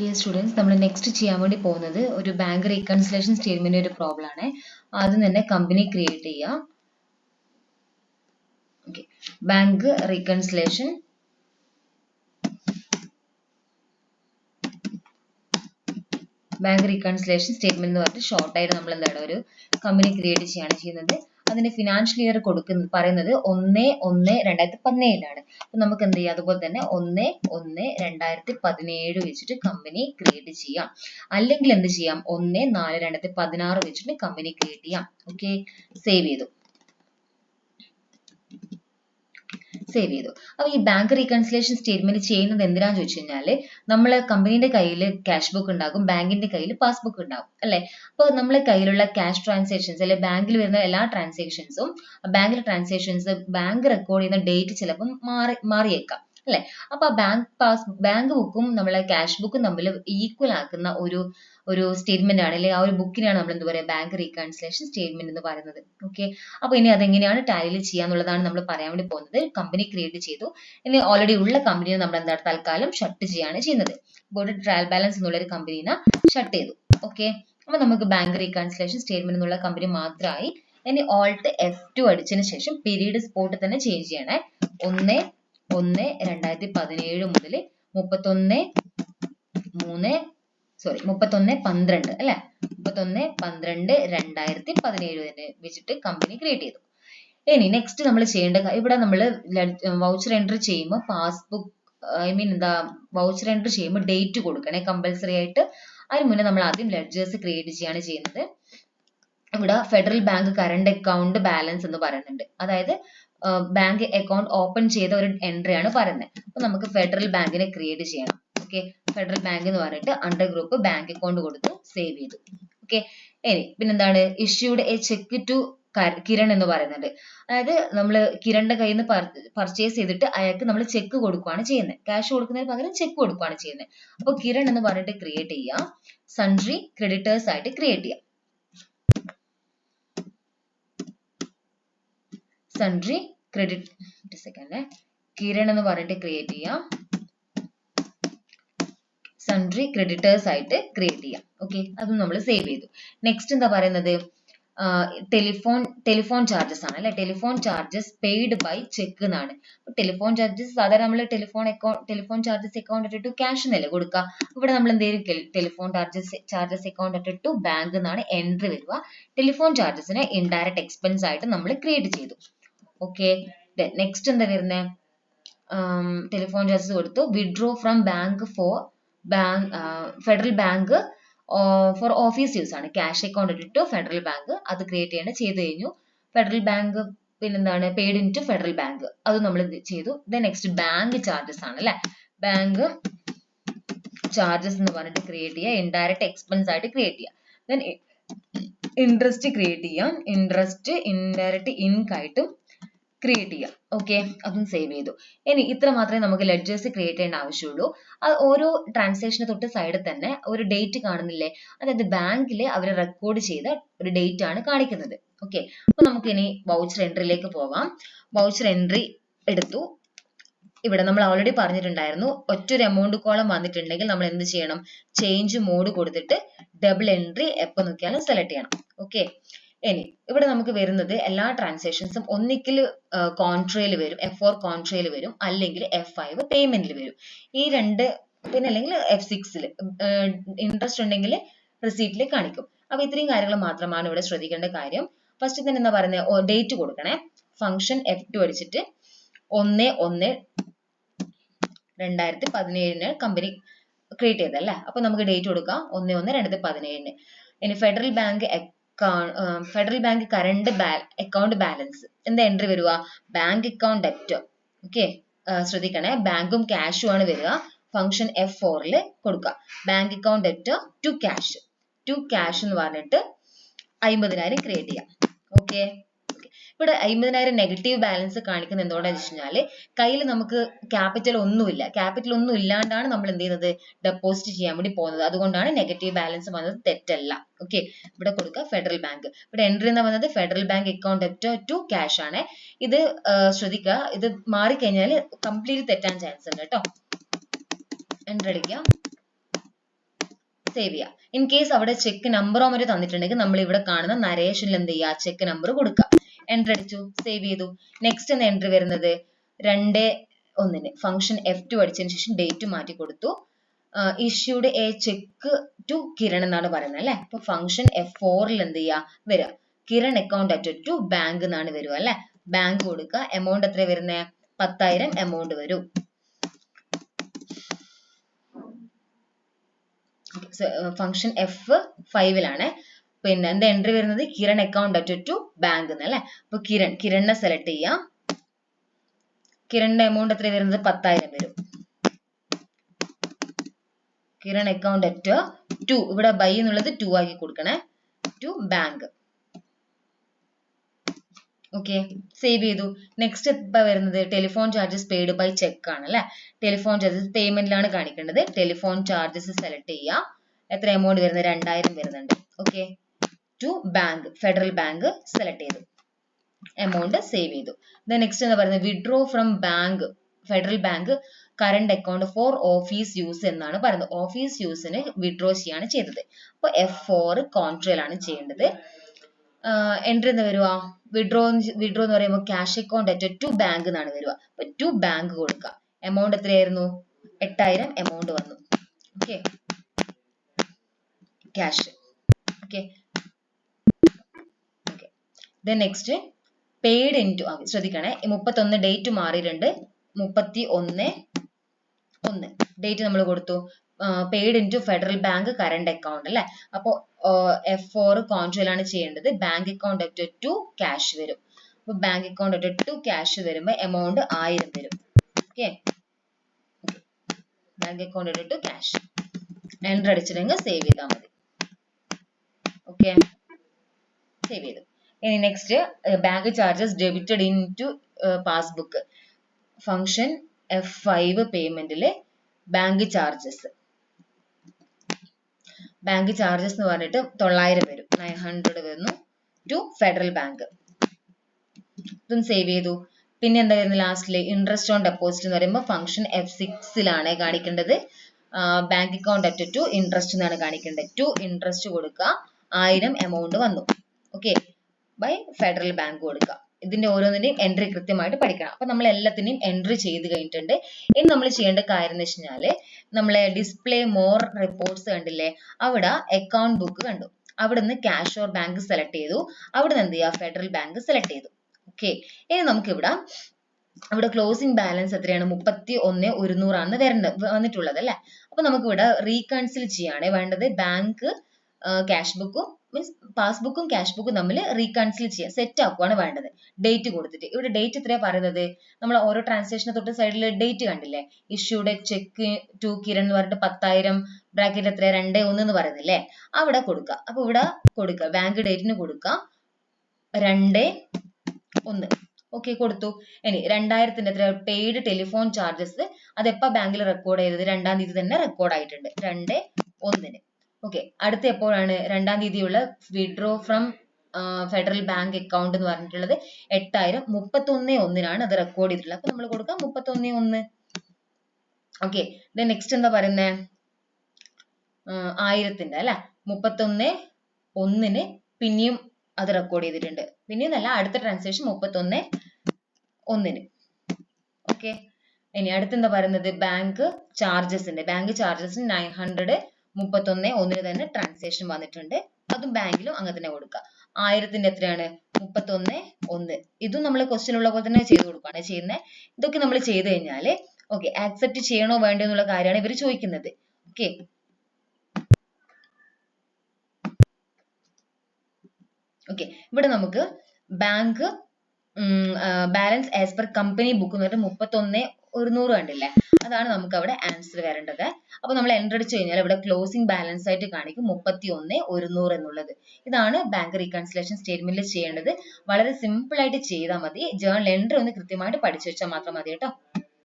Dear students, നമ്മൾ next ചെയ്യാൻ വേണ്ടി പോകുന്നത് ഒരു ബാങ്ക് റീകൺസിലേഷൻ സ്റ്റേറ്റ്മെന്റ് ഒരു പ്രോബ്ലം ആണ്. ആദ്യം തന്നെ കമ്പനി ക്രിയേറ്റ് ചെയ്യുക. ഓക്കെ, ബാങ്ക് റീകൺസിലേഷൻ സ്റ്റേറ്റ്മെന്റ് എന്ന് പറഞ്ഞിട്ട് ഷോർട്ടായിട്ട് നമ്മൾ എന്താണ് ഒരു കമ്പനി ക്രിയേറ്റ് ചെയ്യാണ് ചെയ്യുന്നത്. അതിന്റെ ഫിനാൻഷ്യൽ ഇയർ പറയുന്നത് 1/1/2017 അപ്പൊ നമുക്ക് എന്ത് ചെയ്യാം, അതുപോലെ തന്നെ 1/1/2017 വെച്ചിട്ട് കമ്പനി ക്രിയേറ്റ് ചെയ്യാം. അല്ലെങ്കിൽ എന്ത് ചെയ്യാം, 1/4/2016 വെച്ചിട്ട് കമ്പനി ക്രിയേറ്റ് ചെയ്യാം. ഓക്കെ, സേവ് ചെയ്തു. അപ്പൊ ഈ ബാങ്ക് റീകൺസിലേഷൻ സ്റ്റേറ്റ്മെന്റ് ചെയ്യുന്നത് എന്തിനാന്ന് ചോദിച്ചു കഴിഞ്ഞാല്, നമ്മള് കമ്പനിയുടെ കയ്യിൽ ക്യാഷ് ബുക്ക് ഉണ്ടാകും, ബാങ്കിന്റെ കയ്യിൽ പാസ്ബുക്ക് ഉണ്ടാകും അല്ലെ. അപ്പൊ നമ്മളെ കയ്യിലുള്ള ക്യാഷ് ട്രാൻസാക്ഷൻസ് അല്ലെ ബാങ്കിൽ വരുന്ന എല്ലാ ട്രാൻസാക്ഷൻസും ബാങ്കിലെ ട്രാൻസാക്ഷൻസ് ബാങ്ക് റെക്കോർഡ് ചെയ്യുന്ന ഡേറ്റ് ചിലപ്പോൾ മാറിയേക്കാം അല്ലെ. അപ്പൊ ബാങ്ക് ബുക്കും നമ്മളെ ക്യാഷ് ബുക്കും തമ്മിൽ ഈക്വൽ ആക്കുന്ന ഒരു സ്റ്റേറ്റ്മെന്റ് ആണ്, അല്ലെങ്കിൽ ആ ഒരു ബുക്കിനാണ് നമ്മൾ എന്താ പറയുക, ബാങ്ക് റീകൺസിലേഷൻ സ്റ്റേറ്റ്മെന്റ് എന്ന് പറയുന്നത്. ഓക്കെ, അപ്പൊ ഇനി അതെങ്ങനെയാണ് ടാലിയിൽ ചെയ്യാന്നുള്ളതാണ് നമ്മൾ പറയാൻ വേണ്ടി പോകുന്നത്. കമ്പനി ക്രിയേറ്റ് ചെയ്തു, ഇനി ഓൾറെഡി ഉള്ള കമ്പനിയെ നമ്മൾ എന്താണ് തൽക്കാലം ഷട്ട് ചെയ്യാണ് ചെയ്യുന്നത്. ഇപ്പോൾ ട്രയൽ ബാലൻസ് എന്നുള്ള ഒരു കമ്പനീനെ ഷട്ട് ചെയ്തു. ഓക്കെ, അപ്പൊ നമുക്ക് ബാങ്ക് റീകൺസിലേഷൻ സ്റ്റേറ്റ്മെന്റ് എന്നുള്ള കമ്പനി മാത്രമായി. ഇനി ഓൾട്ട് F2 അടിച്ചതിന് ശേഷം പീരീഡ് സ്പോട്ട് തന്നെ ചേഞ്ച് ചെയ്യണേ. 1/1/2017 മുതൽ 31/12 അല്ലെ, 31/12/2017 തന്നെ വെച്ചിട്ട് കമ്പനി ക്രിയേറ്റ് ചെയ്തു. ഇനി നെക്സ്റ്റ് നമ്മൾ ചെയ്യേണ്ട, ഇവിടെ നമ്മൾ വൗച്ചർ എൻട്രി ചെയ്യുമ്പോൾ പാസ്ബുക്ക് വൗച്ചർ എൻട്രി ചെയ്യുമ്പോൾ ഡേറ്റ് കൊടുക്കണേ കമ്പൽസറി ആയിട്ട്. അതിന് മുന്നേ നമ്മൾ ആദ്യം ലെഡ്ജേഴ്സ് ക്രിയേറ്റ് ചെയ്യാണ് ചെയ്യുന്നത്. ഇവിടെ federal bank current account balance എന്ന് പറയുന്നുണ്ട്, അതായത് ബാങ്ക് അക്കൗണ്ട് ഓപ്പൺ ചെയ്ത ഒരു എൻട്രി ആണ് പറയുന്നത്. അപ്പൊ നമുക്ക് ഫെഡറൽ ബാങ്കിനെ ക്രിയേറ്റ് ചെയ്യണം. ഓക്കെ, ഫെഡറൽ ബാങ്ക് എന്ന് പറഞ്ഞിട്ട് അണ്ടർ ഗ്രൂപ്പ് ബാങ്ക് അക്കൗണ്ട് കൊടുത്തു സേവ് ചെയ്തു. ഓക്കെ, ഇനി പിന്നെന്താണ്, issued a cheque to Kiran എന്ന് പറയുന്നുണ്ട്. അതായത് നമ്മൾ കിരണിന്റെ കയ്യിൽ നിന്ന് പർച്ചേസ് ചെയ്തിട്ട് അയാൾക്ക് നമ്മൾ ചെക്ക് കൊടുക്കുകയാണ് ചെയ്യുന്നത്. ക്യാഷ് കൊടുക്കുന്നതിന് പകരം ചെക്ക് കൊടുക്കുകയാണ് ചെയ്യുന്നത്. അപ്പൊ കിരൺ എന്ന് പറഞ്ഞിട്ട് ക്രിയേറ്റ് ചെയ്യാം. സൺട്രി ക്രെഡിറ്റേഴ്സ് ആയിട്ട് ക്രിയേറ്റ് ചെയ്യാം. സൺട്രി കിരൺ എന്ന് പറഞ്ഞിട്ട് ക്രിയേറ്റ് ചെയ്യാം. സൺട്രി ക്രെഡിറ്റേഴ്സ് ആയിട്ട് ക്രിയേറ്റ് ചെയ്യാം. ഓക്കെ, അത് നമ്മൾ സേവ് ചെയ്തു. നെക്സ്റ്റ് എന്താ പറയുന്നത്, ടെലിഫോൺ ചാർജസ് ആണ് അല്ലെ. Telephone charges paid by cheque എന്നാണ്. ടെലിഫോൺ ചാർജസ് സാധാരണ നമ്മൾ telephone charges account at cash എന്നല്ലേ കൊടുക്കുക. ഇവിടെ നമ്മൾ എന്തെങ്കിലും telephone charges account at bank എന്നാണ് എൻട്രി വരിക. ടെലിഫോൺ ചാർജസിനെ ഇൻഡയറക്റ്റ് എക്സ്പെൻസ് ആയിട്ട് നമ്മൾ ക്രിയേറ്റ് ചെയ്തു. ഓക്കെ, നെക്സ്റ്റ് എന്താ വരുന്നത്, ടെലിഫോൺ ചാർജസ് കൊടുത്തു. Withdraw from bank Federal Bank for office use ആണ്. ക്യാഷ് അക്കൗണ്ട് ഇട്ടിട്ട് ഫെഡറൽ ബാങ്ക് അത് ക്രിയേറ്റ് ചെയ്ത് കഴിഞ്ഞു. ഫെഡറൽ ബാങ്ക് പിന്നെന്താണ്, paid in to federal Bank അത് നമ്മൾ ചെയ്തു. നെക്സ്റ്റ് ബാങ്ക് ചാർജസ് ആണ് അല്ലെ. ബാങ്ക് ചാർജസ് എന്ന് പറഞ്ഞിട്ട് ക്രിയേറ്റ് ചെയ്യുക, ഇൻഡയറക്റ്റ് എക്സ്പെൻസ് ആയിട്ട് ക്രിയേറ്റ് ചെയ്യുക. ദെൻ ഇൻട്രസ്റ്റ് ക്രിയേറ്റ് ചെയ്യാം. ഇൻട്രസ്റ്റ് ഇൻഡയറക്റ്റ് ഇൻകം ആയിട്ടും ക്രിയേറ്റ് ചെയ്യാം. ഓക്കെ, അതും സേവ് ചെയ്തു. ഇനി ഇത്ര മാത്രമേ നമുക്ക് ലെഡ്ജേഴ്സ് ക്രിയേറ്റ് ചെയ്യേണ്ട ആവശ്യമുള്ളൂ. അത് ഓരോ ട്രാൻസാക്ഷന് തൊട്ട് സൈഡിൽ തന്നെ ഒരു ഡേറ്റ് കാണുന്നില്ലേ, അതായത് ബാങ്കിൽ അവർ റെക്കോർഡ് ചെയ്ത ഒരു ഡേറ്റ് ആണ് കാണിക്കുന്നത്. ഓക്കെ, അപ്പൊ നമുക്ക് ഇനി വൗച്ചർ എൻട്രിയിലേക്ക് പോകാം. വൗച്ചർ എൻട്രി എടുത്തു. ഇവിടെ നമ്മൾ ഓൾറെഡി പറഞ്ഞിട്ടുണ്ടായിരുന്നു, ഒറ്റൊരു എമൗണ്ട് കോളം വന്നിട്ടുണ്ടെങ്കിൽ നമ്മൾ എന്ത് ചെയ്യണം, ചേഞ്ച് മോഡ് കൊടുത്തിട്ട് ഡബിൾ എൻട്രി എപ്പോൾ നോക്കിയാലും സെലക്ട് ചെയ്യണം. ഓക്കെ, ഇനി ഇവിടെ നമുക്ക് വരുന്നത് എല്ലാ ട്രാൻസാക്ഷൻസും ഒന്നിക്കൽ കോൺട്രയിൽ വരും, F4 കോൺട്രയിൽ വരും, അല്ലെങ്കിൽ F5 പേയ്മെന്റിൽ വരും. ഈ രണ്ട്, പിന്നെ അല്ലെങ്കിൽ F6 ഇൻട്രസ്റ്റ് ഉണ്ടെങ്കിൽ റിസീറ്റിൽ കാണിക്കും. അപ്പൊ ഇത്രയും കാര്യങ്ങൾ മാത്രമാണ് ഇവിടെ ശ്രദ്ധിക്കേണ്ട കാര്യം. ഫസ്റ്റ് തന്നെ എന്താ പറയുന്നത്, ഡേറ്റ് കൊടുക്കണേ. ഫംഗ്ഷൻ F2 അടിച്ചിട്ട് 1/1/2017 കമ്പനി ക്രിയേറ്റ് ചെയ്തല്ലേ. അപ്പൊ നമുക്ക് ഡേറ്റ് കൊടുക്കാം 1/1/2017. ഇനി federal bank current account balance എന്താ എൻട്രി വരിക, ബാങ്ക് അക്കൗണ്ട് ഡെപ്റ്റ്. ഓക്കെ, ശ്രദ്ധിക്കണേ, ബാങ്കും ക്യാഷും ആണ് വരിക. ഫംഗ്ഷൻ F4 കൊടുക്കുക. ബാങ്ക് അക്കൗണ്ട് ഡെപ്റ്റ് ടു ക്യാഷ് എന്ന് പറഞ്ഞിട്ട് 50,000 ക്രിയേറ്റ് ചെയ്യാം. ഓക്കെ, ഇവിടെ 50,000 നെഗറ്റീവ് ബാലൻസ് കാണിക്കുന്നത് എന്തുകൊണ്ടാണെന്ന് വെച്ച് കഴിഞ്ഞാൽ കയ്യിൽ നമുക്ക് ക്യാപിറ്റൽ ഒന്നും ഇല്ലാണ്ടാണ് നമ്മൾ എന്ത് ചെയ്യുന്നത്, ഡെപ്പോസിറ്റ് ചെയ്യാൻ വേണ്ടി പോകുന്നത്. അതുകൊണ്ടാണ് നെഗറ്റീവ് ബാലൻസ് വന്നത്, തെറ്റല്ല. ഓക്കെ, ഇവിടെ കൊടുക്കുക ഫെഡറൽ ബാങ്ക്. ഇവിടെ എൻട്രി എന്ന് പറയുന്നത് ഫെഡറൽ ബാങ്ക് അക്കൗണ്ട് ഡെപ്റ്റ് ടു ക്യാഷ് ആണ്. ഇത് ശ്രദ്ധിക്കുക, ഇത് മാറിക്കഴിഞ്ഞാൽ കംപ്ലീറ്റ് തെറ്റാൻ ചാൻസ് ഉണ്ട് കേട്ടോ. എൻട്രി അടിക്കുക. സേവ് ചെയ്യുക. ഇൻ കേസ് അവിടെ ചെക്ക് നമ്പറോ മറ്റോ തന്നിട്ടുണ്ടെങ്കിൽ നമ്മൾ ഇവിടെ കാണുന്ന നരേഷനിൽ എന്ത് ചെയ്യുക, ചെക്ക് നമ്പർ കൊടുക്കുക. എൻട്രി അടിച്ചു, സേവ് ചെയ്തു. നെക്സ്റ്റ് എന്ന എൻട്രി വരുന്നത് 2/1 ഫംഗ്ഷൻ F2 അടിച്ചതിന് ശേഷം ഡേറ്റ് മാറ്റി കൊടുത്തു. Issued a cheque to Kiran എന്നാണ് പറയുന്നത് അല്ലെ. അപ്പൊ ഫംഗ്ഷൻ F4ൽ എന്ത് ചെയ്യുക, വരിക Kiran account at to bank എന്നാണ് വരിക അല്ലെ. ബാങ്ക് കൊടുക്കുക. എമൗണ്ട് എത്ര വരുന്നത്, 10,000 എമൗണ്ട് വരും. ഫംഗ്ഷൻ F5ലാണ്. പിന്നെ എന്താ എൻട്രി വരുന്നത്, Kiran account at to bank എന്നല്ലേ. അപ്പൊ കിരണിനെ സെലക്ട് ചെയ്യാം. കിരണിന്റെ എമൗണ്ട് എത്ര വരുന്നത്, 10,000 വരും. കിരൺ അക്കൗണ്ട് അറ്റ് ടു, ഇവിടെ ബൈ എന്നുള്ളത് 2 ആക്കി കൊടുക്കണേ, ടു ബാങ്ക്. ഓക്കെ, സേവ് ചെയ്തു. നെക്സ്റ്റ് ഇപ്പൊ വരുന്നത് telephone charges paid by cheque ആണ് അല്ലെ. ടെലിഫോൺ ചാർജസ് പേയ്മെന്റിലാണ് കാണിക്കേണ്ടത്. ടെലിഫോൺ ചാർജസ് സെലക്ട് ചെയ്യാം. എത്ര എമൗണ്ട് വരുന്നത്, 2,000 വരുന്നുണ്ട്. Okay, to bank, Federal Bank select ചെയ്തു. എമൗണ്ട് സേവ് ചെയ്തു. നെക്സ്റ്റ് എന്താ പറയുന്നത്, withdraw from bank, Federal bank current account for office use എന്നാണ് പറയുന്നത്. ഓഫീസ് യൂസിന് വിഡ്രോ ചെയ്യാണ് ചെയ്തത്. അപ്പൊ F4 കോൺട്രയിലാണ് ചെയ്യേണ്ടത്. എൻട്രി എന്ന് വരുക, വിഡ്രോ എന്ന് പറയുമ്പോൾ cash account at to bank എന്നാണ് വരിക. അപ്പൊ ടു ബാങ്ക് കൊടുക്കുക. എമൗണ്ട് എത്രയായിരുന്നു, 8,000 എമൗണ്ട് വന്നു. Okay, cash. Okay, next paid into, ശ്രദ്ധിക്കണേ 31 ഡേറ്റ് മാറിയിട്ടുണ്ട്. 31/1 ഡേറ്റ് നമ്മൾ കൊടുത്തു. Paid into Federal bank current account അല്ലെ. അപ്പോൾ F4 കോൺട്രയിലാണ് ചെയ്യേണ്ടത്. Bank account at to cash വരും. അപ്പൊ bank account at to cash വരുമ്പോൾ എമൗണ്ട് 1000 വരും. Okay, bank account at to cash. Entry അടിച്ചിട്ടുണ്ടെങ്കിൽ സേവ് ചെയ്താൽ മതി. ഓക്കെ, സേവ് ചെയ്തു. ഇനി next bank charges debited in to passbook. Function F5 പേയ്മെന്റില് bank charges എന്ന് പറഞ്ഞിട്ട് 900 വരും, 900 വരുന്നു ടു ഫെഡറൽ ബാങ്ക്. ഇതും സേവ് ചെയ്തു. പിന്നെ എന്താ വരുന്നത് ലാസ്റ്റില്, ഇൻട്രസ്റ്റ് ഓൺ ഡെപ്പോസിറ്റ് എന്ന് പറയുമ്പോൾ ഫംഗ്ഷൻ F6ലാണ് കാണിക്കേണ്ടത്. Bank account at to interest എന്നാണ് കാണിക്കേണ്ടത്. ടു ഇൻട്രസ്റ്റ് കൊടുക്കുക. 1000 എമൗണ്ട് വന്നു. ഓക്കെ, ബൈ ഫെഡറൽ ബാങ്ക് കൊടുക്കുക. ഇതിന്റെ ഓരോന്നിന്റെയും എൻട്രി കൃത്യമായിട്ട് പഠിക്കണം. അപ്പൊ നമ്മൾ എല്ലാത്തിനെയും എൻട്രി ചെയ്ത് കഴിഞ്ഞിട്ടുണ്ട്. ഇനി നമ്മൾ ചെയ്യേണ്ട കാര്യം എന്ന് വെച്ചാല്, നമ്മളെ ഡിസ്പ്ലേ മോർ റിപ്പോർട്ട്സ് കണ്ടില്ലേ, അവിടെ അക്കൗണ്ട് ബുക്ക് കണ്ടു. അവിടുന്ന് ക്യാഷ് ഓർ ബാങ്ക് സെലക്ട് ചെയ്തു. അവിടുന്ന് എന്ത് ചെയ്യുക, ഫെഡറൽ ബാങ്ക് സെലക്ട് ചെയ്തു. ഓക്കെ, ഇനി നമുക്ക് ഇവിടെ ക്ലോസിംഗ് ബാലൻസ് എത്രയാണ്, 31,100 വന്നിട്ടുള്ളത് അല്ലെ. അപ്പൊ നമുക്ക് ഇവിടെ റീകൺസിൽ ചെയ്യാണ് വേണ്ടത്. ബാങ്ക് ക്യാഷ് ബുക്കും മീൻസ് പാസ്ബുക്കും ക്യാഷ് ബുക്കും തമ്മിൽ റീകൺസിൽ ചെയ്യാൻ സെറ്റ് ആക്കുവാണ് വേണ്ടത്. ഡേറ്റ് കൊടുത്തിട്ട് ഇവിടെ ഡേറ്റ് എത്രയാ പറയുന്നത്, നമ്മൾ ഓരോ ട്രാൻസാക്ഷനെ തൊട്ട് സൈഡിൽ ഡേറ്റ് കണ്ടില്ലേ, ഇഷ്യൂഡ് ചെക്ക് ടു കിരൺ എന്ന് പറഞ്ഞിട്ട് 10,000 ബ്രാക്കറ്റ് എത്രയാ 2/1 എന്ന് പറയുന്നില്ലേ, അവിടെ കൊടുക്കുക. അപ്പൊ ഇവിടെ കൊടുക്കുക, ബാങ്ക് ഡേറ്റിന് കൊടുക്കുക 2/1. ഓക്കെ, കൊടുത്തു. ഇനി 2000 എത്ര പെയ്ഡ് ടെലിഫോൺ ചാർജസ്, അതെപ്പോ ബാങ്കിൽ റെക്കോർഡ് ചെയ്തത്, 2-ാം തീയതി തന്നെ റെക്കോർഡ് ആയിട്ടുണ്ട്, 2/1. ഓക്കെ, അടുത്ത എപ്പോഴാണ്, 2-ാം തീയതിയുള്ള withdraw from Federal Bank account എന്ന് പറഞ്ഞിട്ടുള്ളത് 8,000, 31/1 അത് റെക്കോർഡ് ചെയ്തിട്ടുള്ളത്. അപ്പൊ നമ്മൾ കൊടുക്കാം 31/1. ഓക്കെ, നെക്സ്റ്റ് എന്താ പറയുന്നത്, 1000 അല്ലെ, 31/1 പിന്നെയും അത് റെക്കോർഡ് ചെയ്തിട്ടുണ്ട്. പിന്നെയും അല്ല, അടുത്ത ട്രാൻസാക്ഷൻ 31/1. ഓക്കെ, ഇനി അടുത്തെന്താ പറയുന്നത്, ബാങ്ക് ചാർജസിന്റെ 900 31/1 തന്നെ ട്രാൻസാക്ഷൻ വന്നിട്ടുണ്ട്. അതും ബാങ്കിലും അങ്ങനെ തന്നെ കൊടുക്കുക. 1000 എത്രയാണ്, 31/1. ഇതും നമ്മൾ ക്വസ്റ്റ്യൻ ഉള്ള പോലെ തന്നെ ചെയ്ത് കൊടുക്കുകയാണ് ചെയ്യുന്നത്. ഇതൊക്കെ നമ്മൾ ചെയ്ത് കഴിഞ്ഞാല് ഓക്കെ, ആക്സെപ്റ്റ് ചെയ്യണോ വേണ്ടോ എന്നുള്ള കാര്യമാണ് ഇവർ ചോദിക്കുന്നത്. ഓക്കെ, ഇവിടെ നമുക്ക് bank balance as per company book എന്ന് പറഞ്ഞിട്ട് 31/100 കണ്ടില്ലേ, അതാണ് നമുക്ക് അവിടെ ആൻസർ വരേണ്ടത്. അപ്പൊ നമ്മൾ എൻട്രി അടിച്ചു കഴിഞ്ഞാൽ ഇവിടെ ക്ലോസിംഗ് ബാലൻസ് ആയിട്ട് കാണിക്കും 31/100 എന്നുള്ളത്. ഇതാണ് ബാങ്ക് റീകൺസിലേഷൻ സ്റ്റേറ്റ്മെന്റിൽ ചെയ്യേണ്ടത്. വളരെ സിമ്പിൾ ആയിട്ട് ചെയ്താൽ മതി. ജേർണൽ എൻട്രി ഒന്ന് കൃത്യമായിട്ട് പഠിച്ചു വെച്ചാൽ മാത്രം മതി കേട്ടോ.